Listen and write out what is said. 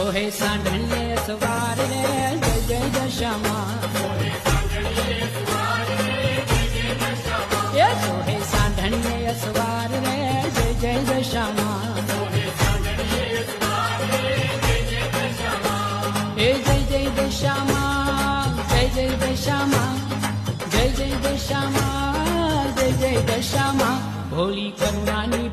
સોહે સાંઢણીએ સવાર રે જય જય દશામાં એ સોહે સાંઢણીએ સવાર રે જય જય દશામાં એ જય જય દશામાં જય જય દશામાં જય જય દશામાં જય જય દશામાં ભોળી કરુણાની